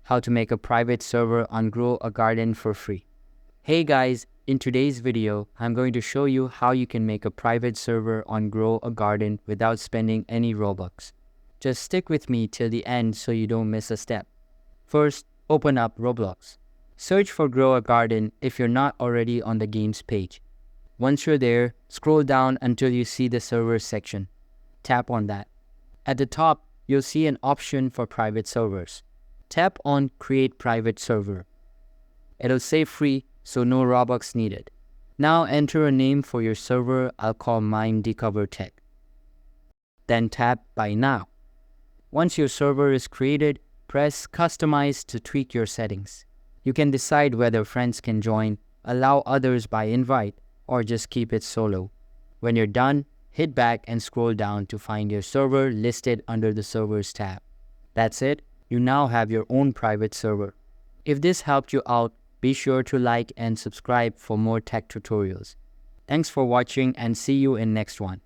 how to make a private server on Grow a Garden for free. Hey guys, in today's video, I'm going to show you how you can make a private server on Grow a Garden without spending any Robux. Just stick with me till the end so you don't miss a step. First, open up Roblox. Search for Grow a Garden if you're not already on the game's page. Once you're there, scroll down until you see the servers section. Tap on that. At the top, you'll see an option for private servers. Tap on Create Private Server. It'll say free, so no Robux needed. Now enter a name for your server. I'll call mine Decover Tech. Then tap Buy Now. Once your server is created, press Customize to tweak your settings. You can decide whether friends can join, allow others by invite, or just keep it solo. When you're done, hit back and scroll down to find your server listed under the Servers tab. That's it, you now have your own private server. If this helped you out, be sure to like and subscribe for more tech tutorials. Thanks for watching and see you in next one.